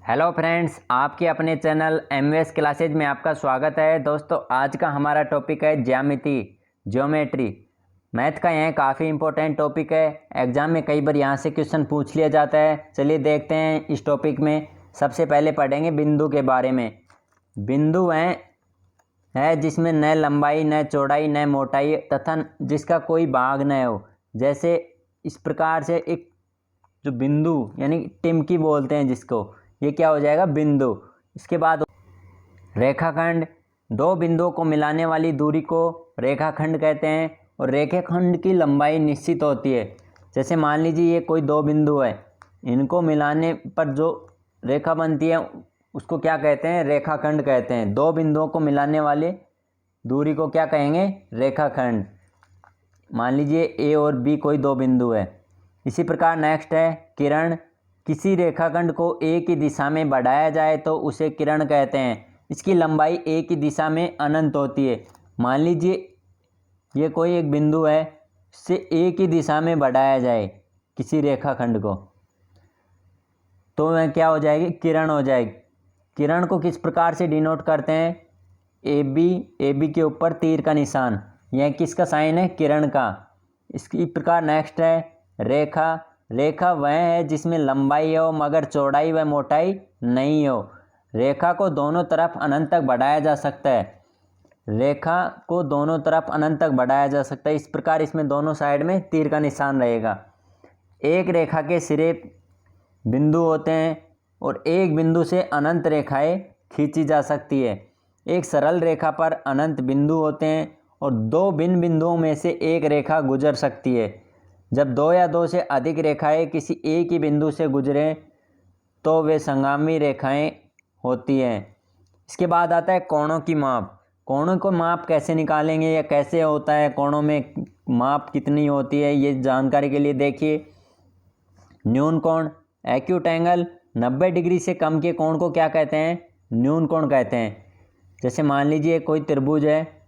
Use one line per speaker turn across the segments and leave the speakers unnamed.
Hello friends, आपके अपने channel MVS classes में आपका स्वागत है। दोस्तों, आज का हमारा टॉपिक है ज्योमेट्री। मैथ का यह काफ़ी इंपॉर्टेंट टॉपिक है। एग्जाम में कई बार यहाँ से क्वेश्चन पूछ लिया जाता है। चलिए देखते हैं इस टॉपिक में। सबसे पहले पढ़ेंगे बिंदु के बारे में। बिंदु है जिसमें न लंबाई न चौड़ाई न मोटाई तथा जिसका कोई भाग न हो। जैसे इस प्रकार से एक जो बिंदु यानी टिमकी बोलते हैं जिसको, ये क्या हो जाएगा, बिंदु। इसके बाद रेखाखंड, दो बिंदुओं को मिलाने वाली दूरी को रेखाखंड कहते हैं और रेखाखंड की लंबाई निश्चित होती है। जैसे मान लीजिए ये कोई दो बिंदु है, इनको मिलाने पर जो रेखा बनती है उसको क्या कहते हैं, रेखाखंड कहते हैं। दो बिंदुओं को मिलाने वाली दूरी को क्या कहेंगे, रेखाखंड। मान लीजिए ए और बी कोई दो बिंदु है। इसी प्रकार नेक्स्ट है किरण। किसी रेखाखंड को ए की दिशा में बढ़ाया जाए तो उसे किरण कहते हैं। इसकी लंबाई ए की दिशा में अनंत होती है। मान लीजिए ये कोई एक बिंदु है, इससे ए की दिशा में बढ़ाया जाए किसी रेखाखंड को, तो वह क्या हो जाएगी, किरण हो जाएगी। किरण को किस प्रकार से डिनोट करते हैं, ए बी के ऊपर तीर का निशान, यह किसका साइन है, किरण का। इसकी प्रकार नेक्स्ट है रेखा। रेखा वह है जिसमें लंबाई हो मगर चौड़ाई व मोटाई नहीं हो। रेखा को दोनों तरफ अनंत तक बढ़ाया जा सकता है। रेखा को दोनों तरफ अनंत तक बढ़ाया जा सकता है। इस प्रकार इसमें दोनों साइड में तीर का निशान रहेगा। एक रेखा के सिरे बिंदु होते हैं और एक बिंदु से अनंत रेखाएं खींची जा सकती है। एक सरल रेखा पर अनंत बिंदु होते हैं और दो भिन्न बिंदुओं में से एक रेखा गुजर सकती है। जब दो या दो से अधिक रेखाएं किसी एक ही बिंदु से गुजरें तो वे संगामी रेखाएं होती हैं। इसके बाद आता है कोणों की माप। कोणों को माप कैसे निकालेंगे या कैसे होता है, कोणों में माप कितनी होती है, ये जानकारी के लिए देखिए। न्यून कोण, एक्यूट एंगल, 90 डिग्री से कम के कोण को क्या कहते हैं, न्यून कोण कहते हैं। जैसे मान लीजिए कोई त्रिभुज है,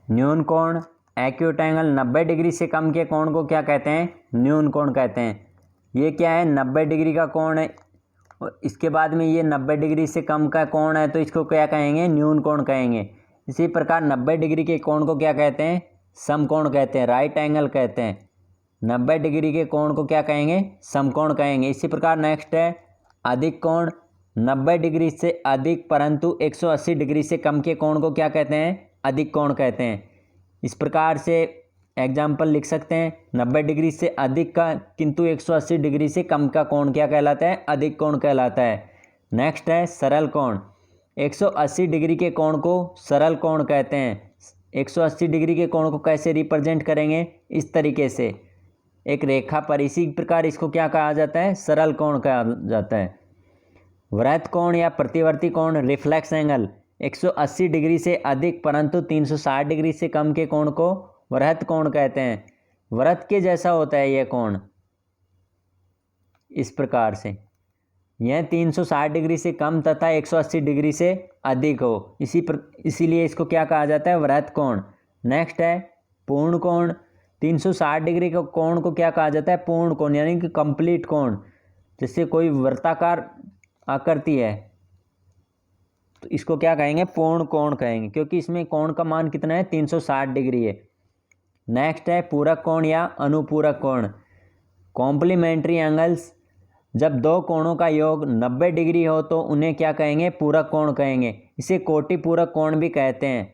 न्यून कोण, एक्यूट एंगल, 90 डिग्री से कम के कोण को क्या कहते हैं, न्यून कोण कहते हैं। ये क्या है, 90 डिग्री का कोण है और इसके बाद में ये 90 डिग्री से कम का कोण है तो इसको क्या कहेंगे, न्यून कोण कहेंगे। इसी प्रकार 90 डिग्री के कोण को क्या कहते हैं, समकोण कहते हैं, राइट एंगल कहते हैं। 90 डिग्री के कोण को क्या कहेंगे, समकोण कहेंगे। इसी प्रकार नेक्स्ट है अधिक कोण। 90 डिग्री से अधिक परंतु 180 डिग्री से कम के कोण को क्या कहते हैं, अधिक कोण कहते हैं। इस प्रकार से एग्जाम्पल लिख सकते हैं, 90 डिग्री से अधिक का किंतु 180 डिग्री से कम का कोण क्या कहलाता है, अधिक कोण कहलाता है। नेक्स्ट है सरल कोण। 180 डिग्री के कोण को सरल कोण कहते हैं। 180 डिग्री के कोण को कैसे रिप्रेजेंट करेंगे, इस तरीके से एक रेखा पर। इसी प्रकार इसको क्या कहा जाता है, सरल कोण कहा जाता है। वृत्त कोण या प्रतिवर्ती कोण, रिफ्लेक्स एंगल। 180 डिग्री से अधिक परंतु 360 डिग्री से कम के कोण को वृत्त कोण कहते हैं। वृत्त के जैसा होता है यह कोण, इस प्रकार से यह 360 डिग्री से कम तथा 180 डिग्री से अधिक हो, इसीलिए इसको क्या कहा जाता है, वृत्त कोण। नेक्स्ट है पूर्ण कोण। 360 डिग्री के कोण को क्या कहा जाता है, पूर्ण कोण यानी कि कंप्लीट कोण। जैसे कोई वृत्ताकार आकृति है तो इसको क्या कहेंगे, पूर्ण कोण कहेंगे, क्योंकि इसमें कोण का मान कितना है, 360 डिग्री है। नेक्स्ट है पूरक कोण या अनुपूरक कोण, कॉम्प्लीमेंट्री एंगल्स। जब दो कोणों का योग 90 डिग्री हो तो उन्हें क्या कहेंगे, पूरक कोण कहेंगे। इसे कोटि पूरक कोण भी कहते हैं।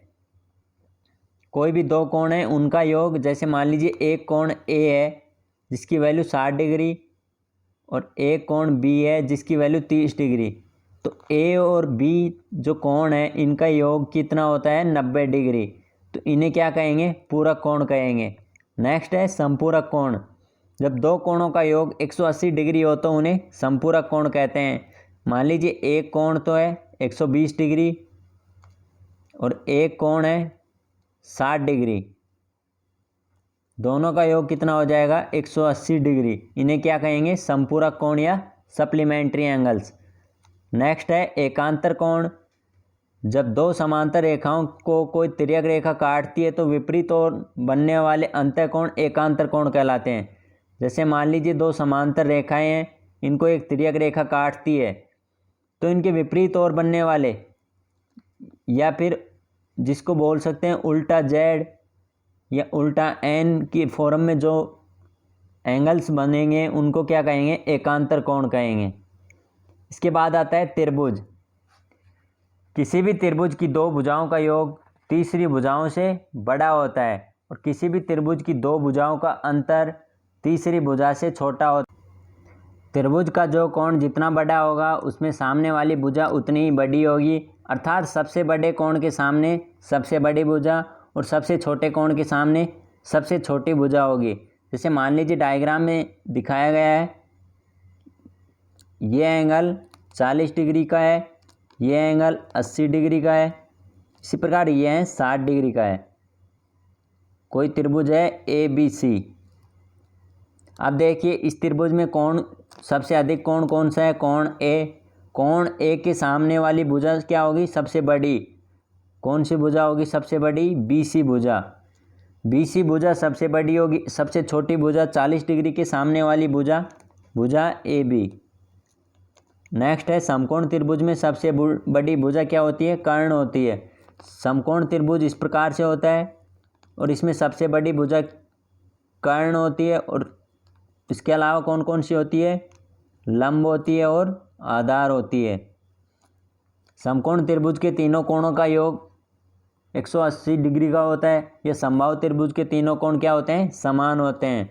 कोई भी दो कोण है उनका योग, जैसे मान लीजिए एक कोण ए है जिसकी वैल्यू 60 डिग्री और एक कोण बी है जिसकी वैल्यू 30 डिग्री, तो ए और बी जो कोण है इनका योग कितना होता है, 90 डिग्री, तो इन्हें क्या कहेंगे, पूरक कोण कहेंगे। नेक्स्ट है संपूरक कोण। जब दो कोणों का योग 180 डिग्री हो तो उन्हें संपूरक कोण कहते हैं। मान लीजिए एक कोण तो है 120 डिग्री और एक कोण है 60 डिग्री, दोनों का योग कितना हो जाएगा, 180 डिग्री। इन्हें क्या कहेंगे, संपूरक कोण या सप्लीमेंट्री एंगल्स। नेक्स्ट है एकांतर कोण। जब दो समांतर रेखाओं को कोई तिर्यक रेखा काटती है तो विपरीत ओर बनने वाले अंतःकोण एकांतर कोण कहलाते हैं। जैसे मान लीजिए दो समांतर रेखाएं हैं, इनको एक तिर्यक रेखा काटती है तो इनके विपरीत ओर बनने वाले, या फिर जिसको बोल सकते हैं उल्टा जेड या उल्टा एन की फॉर्म में जो एंगल्स बनेंगे उनको क्या कहेंगे, एकांतर कोण कहेंगे। इसके बाद आता है त्रिभुज। किसी भी त्रिभुज की दो भुजाओं का योग तीसरी भुजाओं से बड़ा होता है और किसी भी त्रिभुज की दो भुजाओं का अंतर तीसरी भुजा से छोटा होता है। त्रिभुज का जो कोण जितना बड़ा होगा उसमें सामने वाली भुजा उतनी ही बड़ी होगी, अर्थात सबसे बड़े कोण के सामने सबसे बड़ी भुजा और सबसे छोटे कोण के सामने सबसे छोटी भुजा होगी। जैसे मान लीजिए डायग्राम में दिखाया गया है, ये एंगल 40 डिग्री का है, ये एंगल 80 डिग्री का है, इसी प्रकार ये है 60 डिग्री का है। कोई त्रिभुज है ABC। अब देखिए इस त्रिभुज में कोण सबसे अधिक कोण कौन सा है, कोण A। कोण A के सामने वाली भुजा क्या होगी, सबसे बड़ी। कौन सी भुजा होगी सबसे बड़ी, BC भुजा। BC भुजा सबसे बड़ी होगी। सबसे छोटी भुजा 40 डिग्री के सामने वाली भुजा AB। नेक्स्ट है समकोण त्रिभुज में सबसे बड़ी भुजा क्या होती है, कर्ण होती है। समकोण त्रिभुज इस प्रकार से होता है और इसमें सबसे बड़ी भुजा कर्ण होती है और इसके अलावा कौन कौन सी होती है, लंब होती है और आधार होती है। समकोण त्रिभुज के तीनों कोणों का योग 180 डिग्री का होता है। यह समबाहु त्रिभुज के तीनों कोण क्या होते हैं, समान होते हैं।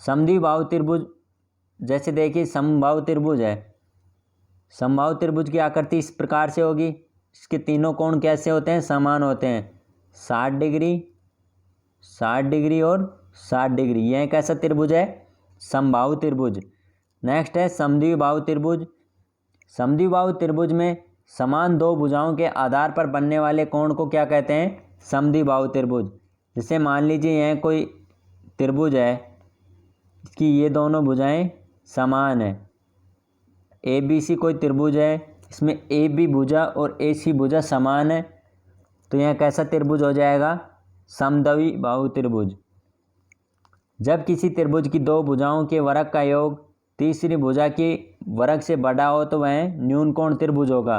समद्विबाहु त्रिभुज, जैसे देखिए समबाहु त्रिभुज है, समबाहु त्रिभुज की आकृति इस प्रकार से होगी, इसके तीनों कोण कैसे होते हैं, समान होते हैं। 60 डिग्री, 60 डिग्री और 60 डिग्री। यह कैसा त्रिभुज है, समबाहु त्रिभुज। नेक्स्ट है समद्विबाहु त्रिभुज। समद्विबाहु त्रिभुज में समान दो भुजाओं के आधार पर बनने वाले कोण को क्या कहते हैं, समद्विबाहु त्रिभुज। जैसे मान लीजिए यह कोई त्रिभुज है, इसकी ये दोनों भुजाएं समान है। ABC कोई त्रिभुज है, इसमें AB भुजा और AC भुजा समान है, तो यह कैसा त्रिभुज हो जाएगा, समद्विबाहु त्रिभुज। जब किसी त्रिभुज की दो भुजाओं के वर्ग का योग तीसरी भुजा के वर्ग से बड़ा हो तो वह न्यून कोण त्रिभुज होगा।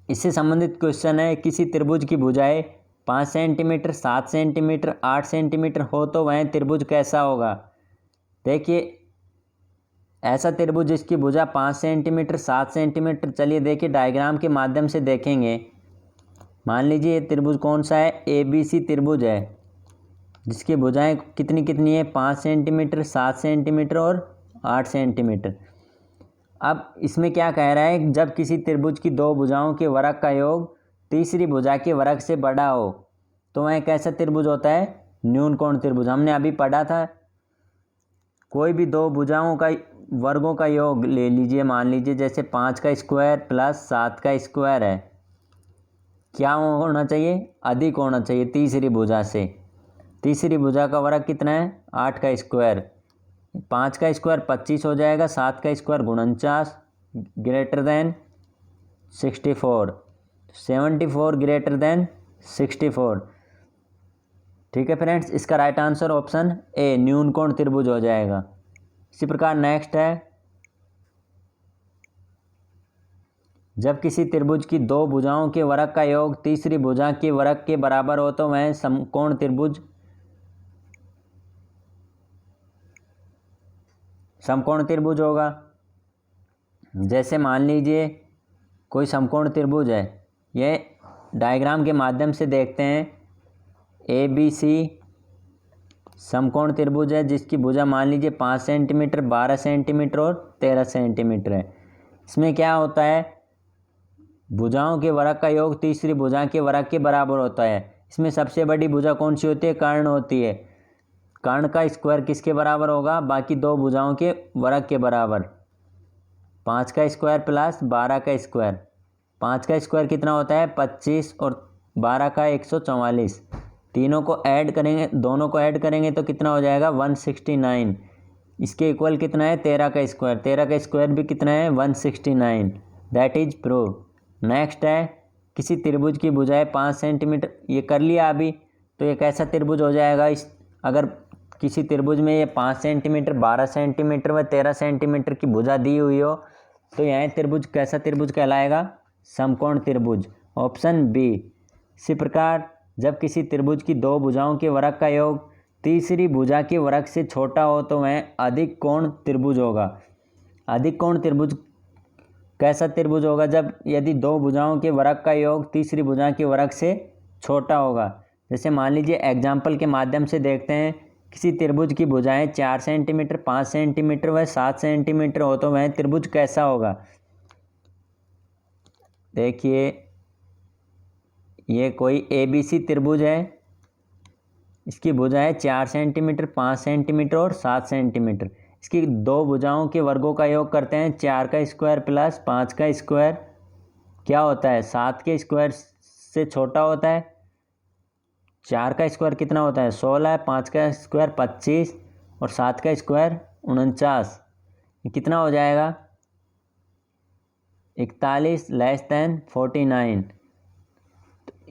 इससे संबंधित क्वेश्चन है, किसी त्रिभुज की भुजाएं 5 सेंटीमीटर, 7 सेंटीमीटर, 8 सेंटीमीटर हो तो वह त्रिभुज कैसा होगा। देखिए ऐसा त्रिभुज जिसकी भुजा 5 सेंटीमीटर, 7 सेंटीमीटर, चलिए देखिए डायग्राम के माध्यम से देखेंगे। मान लीजिए ये त्रिभुज कौन सा है, ABC त्रिभुज है, जिसकी भुजाएं कितनी कितनी है, 5 सेंटीमीटर, 7 सेंटीमीटर और 8 सेंटीमीटर। अब इसमें क्या कह रहा है, जब किसी त्रिभुज की दो भुजाओं के वर्ग का योग तीसरी भुजा के वर्ग से बड़ा हो तो वह कैसा त्रिभुज होता है, न्यून कोण त्रिभुज। हमने अभी पढ़ा था, कोई भी दो भुजाओं का वर्गों का योग ले लीजिए, मान लीजिए जैसे 5 का स्क्वायर प्लस 7 का स्क्वायर है, क्या होना चाहिए, अधिक होना चाहिए तीसरी भुजा से। तीसरी भुजा का वर्ग कितना है, 8 का स्क्वायर। 5 का स्क्वायर 25 हो जाएगा, 7 का square 49 greater than 64, 74 greater than 64। ठीक है फ्रेंड्स, इसका राइट आंसर ऑप्शन ए न्यून कोण त्रिभुज हो जाएगा। इसी प्रकार नेक्स्ट है, जब किसी त्रिभुज की दो भुजाओं के वर्ग का योग तीसरी भुजा के वर्ग के बराबर हो तो वह समकोण त्रिभुज, समकोण त्रिभुज होगा। जैसे मान लीजिए कोई समकोण त्रिभुज है, यह डायग्राम के माध्यम से देखते हैं। ABC समकोण त्रिभुज है जिसकी भुजा मान लीजिए 5 सेंटीमीटर, 12 सेंटीमीटर और 13 सेंटीमीटर है। इसमें क्या होता है, भुजाओं के वर्ग का योग तीसरी भुजा के वर्ग के बराबर होता है। इसमें सबसे बड़ी भुजा कौन सी होती है, कर्ण होती है। कर्ण का स्क्वायर किसके बराबर होगा, बाकी दो भुजाओं के वर्ग के बराबर। 5 का स्क्वायर प्लस 12 का स्क्वायर। 5 का स्क्वायर कितना होता है, 25 और 12 का 144। तीनों को ऐड करेंगे, दोनों को ऐड करेंगे तो कितना हो जाएगा, 169। इसके इक्वल कितना है, 13 का स्क्वायर। 13 का स्क्वायर भी कितना है, 169। That is prove. नेक्स्ट है, किसी त्रिभुज की भुजाएं 5 सेंटीमीटर, ये कर लिया अभी। तो ये कैसा त्रिभुज हो जाएगा? इस अगर किसी त्रिभुज में ये 5 सेंटीमीटर, 12 सेंटीमीटर व 13 सेंटीमीटर की भुजा दी हुई हो तो यह त्रिभुज कैसा त्रिभुज कहलाएगा? समकोण त्रिभुज। Option B. इसी प्रकार जब किसी त्रिभुज की दो भुजाओं के वर्ग का योग तीसरी भुजा के वर्ग से छोटा हो तो वह अधिक कोण त्रिभुज होगा। अधिक कोण त्रिभुज कैसा त्रिभुज होगा? जब यदि दो भुजाओं के वर्ग का योग तीसरी भुजा के वर्ग से छोटा होगा। जैसे मान लीजिए एग्जाम्पल के माध्यम से देखते हैं, किसी त्रिभुज की भुजाएं 4 सेंटीमीटर, 5 सेंटीमीटर व 7 सेंटीमीटर हो तो वह त्रिभुज कैसा होगा? देखिए ये कोई ABC त्रिभुज है, इसकी भुजाएं 4 सेंटीमीटर, 5 सेंटीमीटर और 7 सेंटीमीटर। इसकी दो भुजाओं के वर्गों का योग करते हैं, 4 का स्क्वायर प्लस 5 का स्क्वायर क्या होता है? 7 के स्क्वायर से छोटा होता है। 4 का स्क्वायर कितना होता है? 16, 5 का स्क्वायर 25 और 7 का स्क्वायर 49। ये कितना हो जाएगा? 41 लेस देन 49।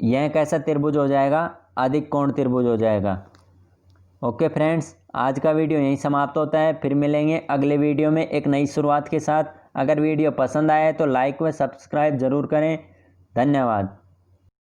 यह कैसा त्रिभुज हो जाएगा? अधिक कोण त्रिभुज हो जाएगा। ओके फ्रेंड्स, आज का वीडियो यहीं समाप्त होता है। फिर मिलेंगे अगले वीडियो में एक नई शुरुआत के साथ। अगर वीडियो पसंद आए तो लाइक व सब्सक्राइब ज़रूर करें। धन्यवाद।